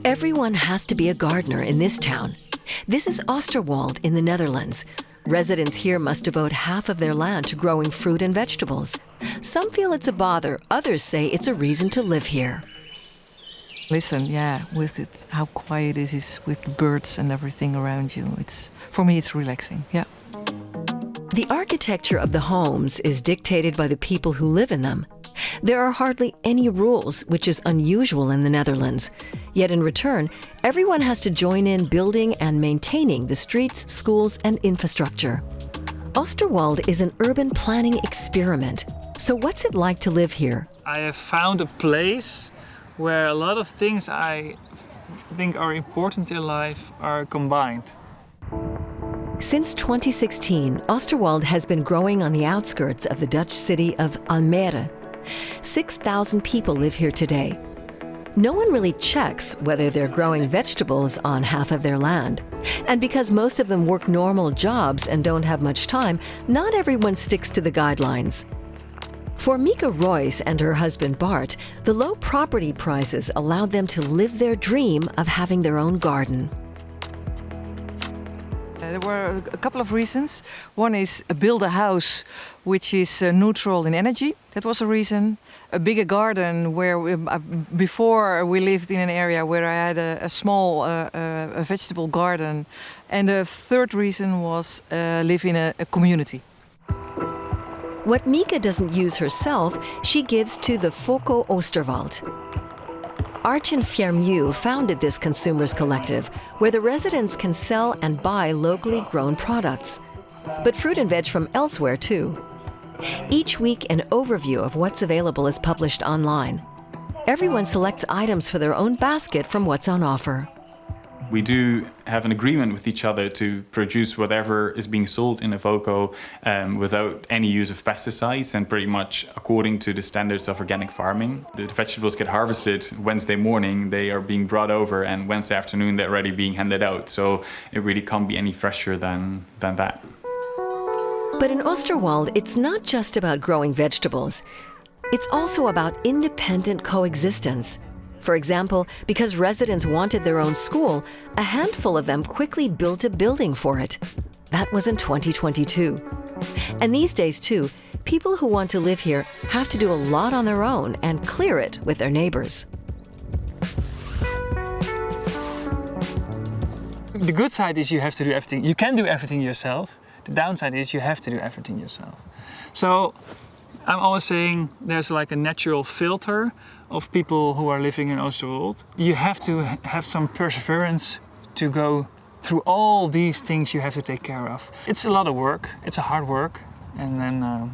Everyone has to be a gardener in this town. This is Oosterwold in the Netherlands. Residents here must devote half of their land to growing fruit and vegetables. Some feel it's a bother, others say it's a reason to live here. Listen, with it, how quiet it is with the birds and everything around you. For me, it's relaxing, yeah. The architecture of the homes is dictated by the people who live in them. There are hardly any rules, which is unusual in the Netherlands. Yet in return, everyone has to join in building and maintaining the streets, schools, and infrastructure. Oosterwold is an urban planning experiment. So what's it like to live here? I have found a place where a lot of things I think are important in life are combined. Since 2016, Oosterwold has been growing on the outskirts of the Dutch city of Almere. 6,000 people live here today. No one really checks whether they're growing vegetables on half of their land. And because most of them work normal jobs and don't have much time, not everyone sticks to the guidelines. For Mika Royce and her husband Bart, the low property prices allowed them to live their dream of having their own garden. There were a couple of reasons. One is build a house which is neutral in energy. That was a reason. A bigger garden where before we lived in an area where I had a small a vegetable garden. And the third reason was live in a community. What Mika doesn't use herself, she gives to the Foko Oosterwold. Arjen Fjermu founded this consumers collective, where the residents can sell and buy locally grown products, but fruit and veg from elsewhere too. Each week, an overview of what's available is published online. Everyone selects items for their own basket from what's on offer. We do have an agreement with each other to produce whatever is being sold in a Foko without any use of pesticides and pretty much according to the standards of organic farming. The vegetables get harvested Wednesday morning, they are being brought over, and Wednesday afternoon they're already being handed out. So it really can't be any fresher than that. But in Oosterwold, it's not just about growing vegetables. It's also about independent coexistence. For example, because residents wanted their own school, a handful of them quickly built a building for it. That was in 2022. And these days, too, people who want to live here have to do a lot on their own and clear it with their neighbors. The good side is you have to do everything. You can do everything yourself. The downside is you have to do everything yourself. So I'm always saying there's like a natural filter of people who are living in Oosterwold. You have to have some perseverance to go through all these things you have to take care of. It's a lot of work, it's a hard work, and then,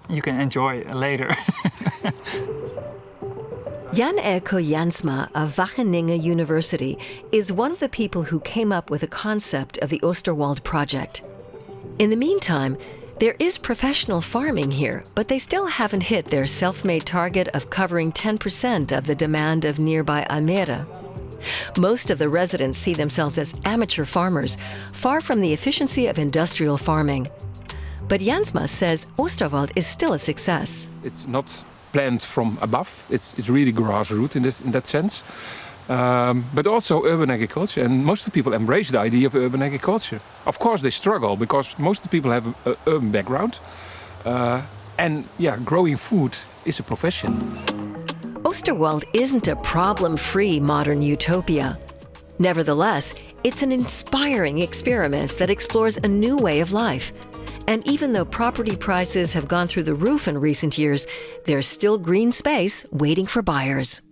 you can enjoy it later. Jan Erko Jansma of Wageningen University is one of the people who came up with the concept of the Oosterwold project. In the meantime, there is professional farming here, but they still haven't hit their self-made target of covering 10% of the demand of nearby Almere. Most of the residents see themselves as amateur farmers, far from the efficiency of industrial farming. But Jansma says Oosterwold is still a success. It's not planned from above, it's really grassroots in that sense. But also urban agriculture, and most of the people embrace the idea of urban agriculture. Of course they struggle because most of the people have an urban background, and growing food is a profession. Oosterwold isn't a problem-free modern utopia. Nevertheless, it's an inspiring experiment that explores a new way of life. And even though property prices have gone through the roof in recent years, there's still green space waiting for buyers.